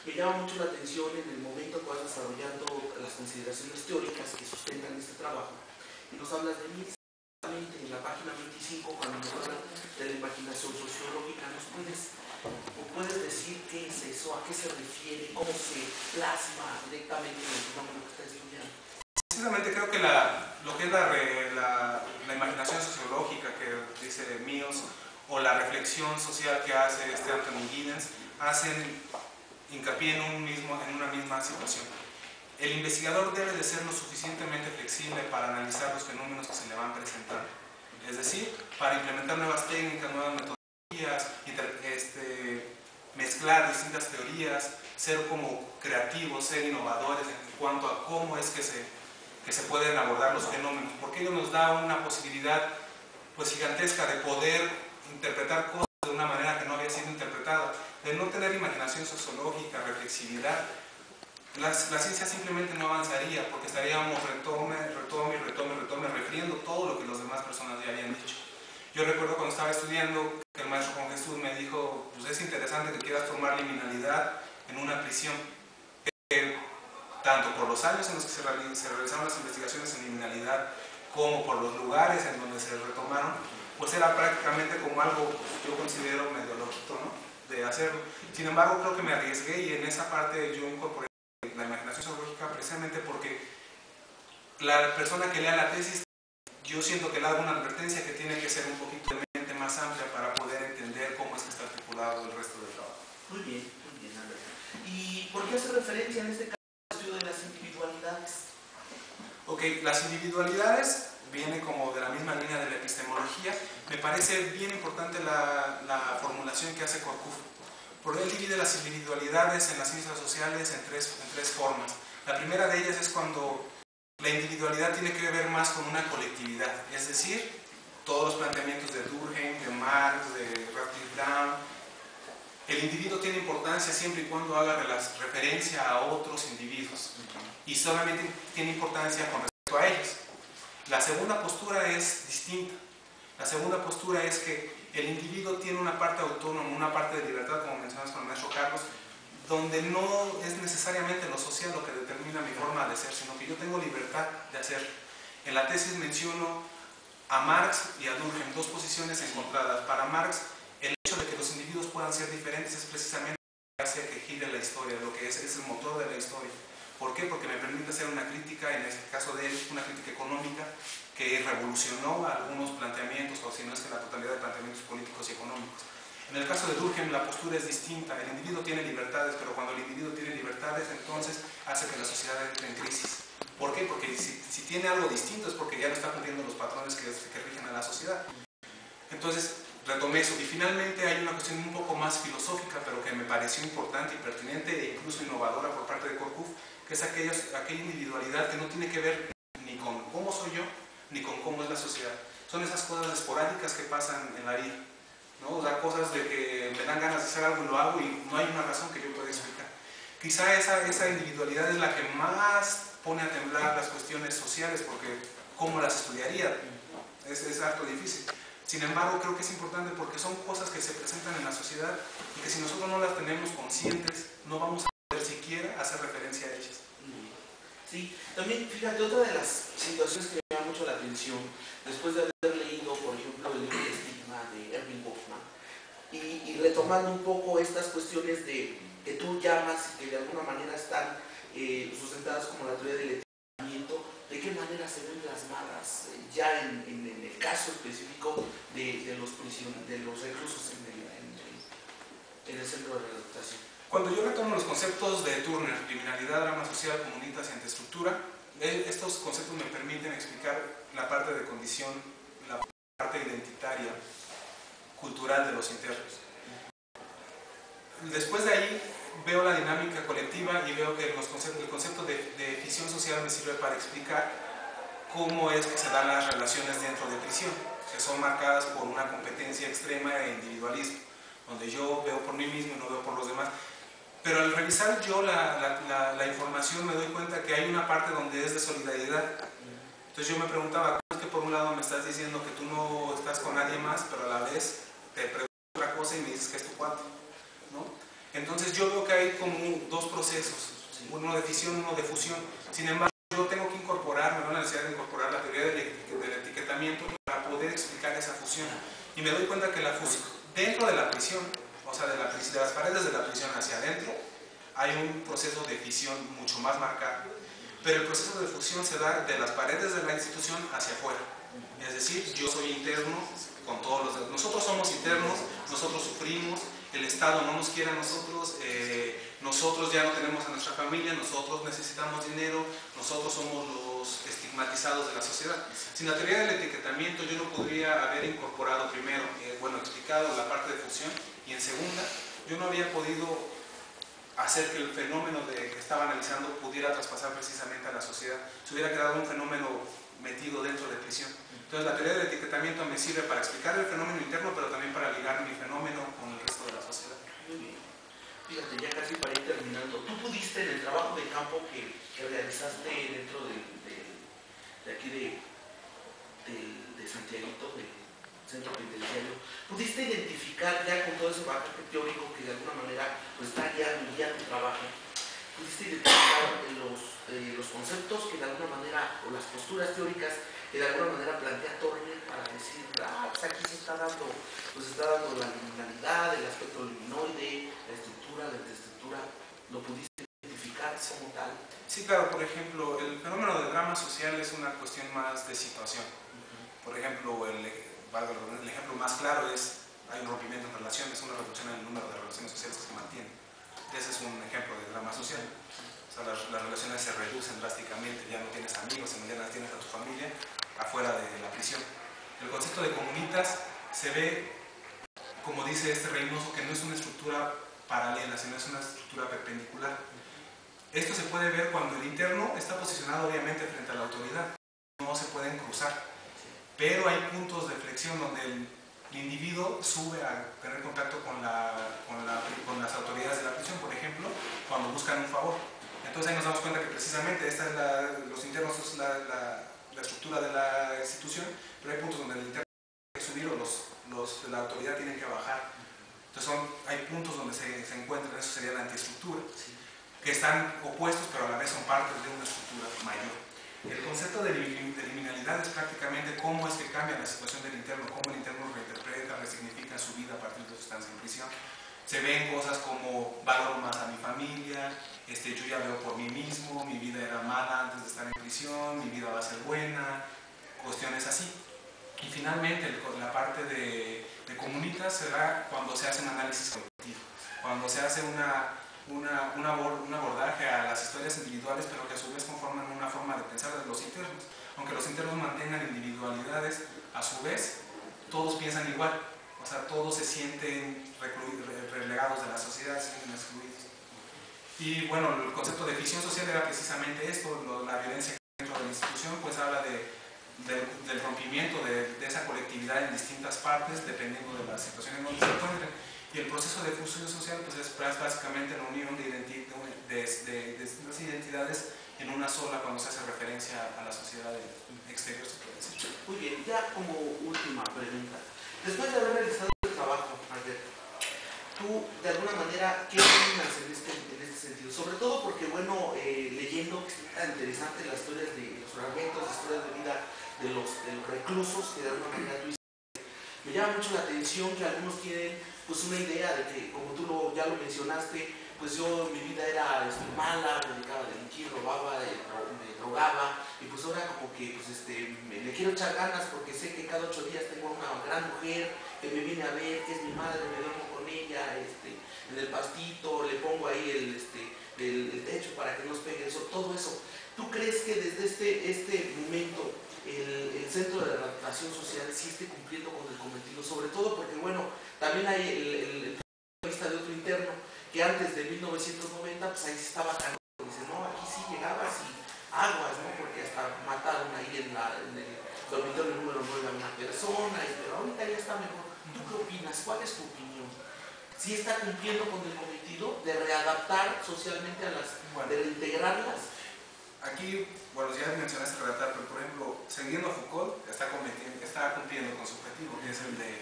Me llama mucho la atención en el momento que vas desarrollando las consideraciones teóricas que sustentan este trabajo. Y nos hablas de mí en la página 25, cuando nos habla de la imaginación sociológica. ¿Puedes decir qué es eso? ¿A qué se refiere? ¿Cómo se plasma directamente en el fenómeno que está estudiando? Precisamente creo que lo que es la imaginación sociológica que dice Mills o la reflexión social que hace Anthony Giddens hacen hincapié en una misma situación. El investigador debe de ser lo suficientemente flexible para analizar los fenómenos que se le van presentando. Es decir, para implementar nuevas técnicas, nuevas metodologías, mezclar distintas teorías, ser como creativos, ser innovadores en cuanto a cómo es que se pueden abordar los fenómenos, porque ello nos da una posibilidad pues gigantesca de poder interpretar cosas de una manera que no había sido interpretada, de no tener imaginación sociológica, reflexividad. La ciencia simplemente no avanzaría porque estaríamos retome, refiriendo todo lo que las demás personas ya habían dicho. Yo recuerdo cuando estaba estudiando que el maestro Juan Jesús me dijo, pues es interesante que quieras formar liminalidad en una prisión. Tanto por los años en los que se realizaron las investigaciones en liminalidad como por los lugares en donde se retomaron, pues era prácticamente como algo, pues, yo considero medio loquito, ¿no?, de hacerlo. Sin embargo, creo que me arriesgué y en esa parte yo incorporé la imaginación sociológica precisamente porque la persona que lea la tesis, yo siento que le hago una advertencia que tiene que ser un poquito de mente más amplia para poder entender cómo es que está articulado el resto del trabajo. Muy bien, Alberto. ¿Y por qué hace referencia en este caso al estudio de las individualidades? Ok, las individualidades viene como de la misma línea de la epistemología. Me parece bien importante la formulación que hace Korkuf, porque él divide las individualidades en las ciencias sociales en tres formas. La primera de ellas es cuando la individualidad tiene que ver más con una colectividad, es decir, todos los planteamientos de Durkheim, de Marx, de Radcliffe Brown. El individuo tiene importancia siempre y cuando haga referencia a otros individuos y solamente tiene importancia con respecto a ellos. La segunda postura es distinta. La segunda postura es que el individuo tiene una parte autónoma, una parte de libertad, como mencionas con el maestro Carlos, donde no es necesariamente lo social lo que determina mi forma de ser, sino que yo tengo libertad de hacer. En la tesis menciono a Marx y a Durkheim, dos posiciones encontradas. Para Marx, el hecho de que los individuos puedan ser diferentes es precisamente lo que hace que gire la historia, lo que es el motor de la historia. ¿Por qué? Porque me permite hacer una crítica, en este caso de él, una crítica económica que revolucionó algunos planteamientos, o si no es que la totalidad de planteamientos políticos y económicos. En el caso de Durkheim la postura es distinta. El individuo tiene libertades, pero cuando el individuo tiene libertades, entonces hace que la sociedad entre en crisis. ¿Por qué? Porque si tiene algo distinto es porque ya no está cumpliendo los patrones que rigen a la sociedad. Entonces, retomé eso. Y finalmente hay una cuestión un poco más filosófica, pero que me pareció importante y pertinente e incluso innovadora por parte de Korkuf, que es aquella individualidad que no tiene que ver ni con cómo soy yo, ni con cómo es la sociedad. Son esas cosas esporádicas que pasan en la vida, ¿no? O sea, cosas de que me dan ganas de hacer algo y lo hago y no hay una razón que yo pueda explicar. Quizá esa individualidad es la que más pone a temblar las cuestiones sociales, porque ¿cómo las estudiaría? Es harto difícil. Sin embargo, creo que es importante porque son cosas que se presentan en la sociedad y que si nosotros no las tenemos conscientes, no vamos a poder siquiera hacer referencia a ellas. Sí, también, fíjate, otra de las situaciones que me llama mucho la atención, después de haber leído, por ejemplo, el libro de Estigma de Erving Goffman, y retomando un poco estas cuestiones que tú llamas y que de alguna manera están sustentadas como la teoría del entendimiento, ¿de qué manera se ven plasmadas ya en el caso específico de los reclusos en el centro de reeducación? Cuando yo retomo los conceptos de Turner, criminalidad, drama social, comunitas y antiestructura, estos conceptos me permiten explicar la parte de condición, la parte identitaria, cultural de los internos. Después de ahí veo la dinámica colectiva y veo que el concepto de ficción social me sirve para explicar cómo es que se dan las relaciones dentro de prisión, que son marcadas por una competencia extrema e individualismo, donde yo veo por mí mismo y no veo por los demás. Pero al revisar yo la información me doy cuenta que hay una parte donde es de solidaridad. Entonces yo me preguntaba, ¿cómo es que por un lado me estás diciendo que tú no estás con nadie más, pero a la vez te pregunto otra cosa y me dices que es tu cuate, ¿no? Entonces Entonces yo veo que hay como dos procesos, uno de fisión, uno de fusión. Sin embargo, yo tengo que incorporar, me da la necesidad de incorporar la teoría del etiquetamiento para poder explicar esa fusión. Y me doy cuenta que la fusión, dentro de la prisión, o sea, de las paredes de la prisión hacia adentro, hay un proceso de fisión mucho más marcado. Pero el proceso de fusión se da de las paredes de la institución hacia afuera. Es decir, yo soy interno con todos los demás. Nosotros somos internos, nosotros sufrimos, el Estado no nos quiere a nosotros, nosotros ya no tenemos a nuestra familia, nosotros necesitamos dinero, nosotros somos los estigmatizados de la sociedad. Sin la teoría del etiquetamiento yo no podría haber incorporado primero, explicado la parte de fusión, y en segunda, yo no había podido hacer que el fenómeno que estaba analizando pudiera traspasar precisamente a la sociedad. Se hubiera quedado un fenómeno metido dentro de prisión. Entonces la teoría del etiquetamiento me sirve para explicar el fenómeno interno, pero también para ligar mi fenómeno con el resto de la sociedad. Muy bien. Fíjate, ya casi para ir terminando, tú pudiste en el trabajo de campo que realizaste dentro de aquí de Santiaguito, del centro penitenciario, ¿pudiste identificar ya con todo ese bagaje teórico que de alguna manera pues, está guiando tu trabajo? ¿Pudiste identificar los conceptos que de alguna manera, o las posturas teóricas que de alguna manera plantea Turner para decir, pues aquí se está dando, la liminalidad, el aspecto luminoide, la estructura, la intestructura, ¿lo pudiste identificar como tal? Sí, claro, por ejemplo, el fenómeno del drama social es una cuestión más de situación. Por ejemplo, el ejemplo más claro es, hay un rompimiento en relaciones, una reducción en el número de relaciones sociales que se mantienen. Ese es un ejemplo de drama social. O sea, las relaciones se reducen drásticamente, ya no tienes amigos, sino ya tienes a tu familia afuera de la prisión. El concepto de comunitas se ve, como dice este Reynoso, que no es una estructura paralela, sino es una estructura perpendicular. Esto se puede ver cuando el interno está posicionado obviamente frente a la autoridad. No se pueden cruzar, pero hay puntos de flexión donde el individuo sube a tener contacto con las autoridades de la prisión, por ejemplo, cuando buscan un favor. Entonces ahí nos damos cuenta que precisamente esta es los internos es la estructura de la institución, pero hay puntos donde el interno tiene que subir o los de la autoridad tienen que bajar. Entonces hay puntos donde se encuentran, eso sería la antiestructura, que están opuestos pero a la vez son partes de una estructura mayor. El concepto de liminalidad es prácticamente cómo es que cambia la situación del interno, cómo el interno reinterpreta, resignifica su vida a partir de su estancia en prisión. Se ven cosas como valoro más a mi familia, yo ya veo por mí mismo, mi vida era mala antes de estar en prisión, mi vida va a ser buena, cuestiones así. Y finalmente la parte de comunitas se da cuando se hace un análisis colectivo, cuando se hace un abordaje a las historias individuales, pero que a su vez conforman una forma de pensar de los internos. Aunque los internos mantengan individualidades, a su vez todos piensan igual, o sea, todos se sienten relegados de la sociedad, se sienten excluidos. Y bueno, el concepto de ficción social era precisamente esto, la violencia dentro de la institución, pues habla del rompimiento de esa colectividad en distintas partes, dependiendo de la situación en donde se encuentren. Y el proceso de fusión social pues es básicamente la unión de distintas identidades en una sola cuando se hace referencia a la sociedad exterior, se puede decir. Muy bien, ya como última pregunta. Después de haber realizado el trabajo, Alberto, tú de alguna manera, ¿qué opinas en este sentido? Sobre todo porque, bueno, leyendo que es tan interesante las historias de los fragmentos, las historias de vida de los reclusos que de alguna manera tú me llama mucho la atención que algunos tienen pues una idea de que, como tú ya lo mencionaste, pues yo mi vida era mala, me dedicaba a delinquir, robaba, me drogaba, y pues ahora como que pues le quiero echar ganas porque sé que cada 8 días tengo una gran mujer que me viene a ver, que es mi madre, me duermo con ella, en el pastito, le pongo ahí el techo para que no nos pegue eso, todo eso. ¿Tú crees que desde este momento el centro de adaptación social sí esté cumpliendo con el cometido? Sobre todo porque, bueno, también hay el punto de vista de otro interno que antes de 1990 pues ahí se estaba cagando, dice, no, aquí sí llegabas y aguas, ¿no? Porque hasta mataron ahí en el dormitorio número 9 a una persona, pero ahorita ya está mejor. ¿Tú qué opinas? ¿Cuál es tu opinión? ¿Sí está cumpliendo con el cometido de readaptar socialmente a de reintegrarlas? Aquí, bueno, ya mencionaste redactar, pero por ejemplo, siguiendo a Foucault, está cumpliendo con su objetivo, que es el de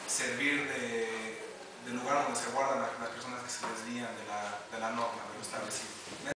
servir de del lugar donde se guardan las personas que se desvían de la norma, de lo establecido.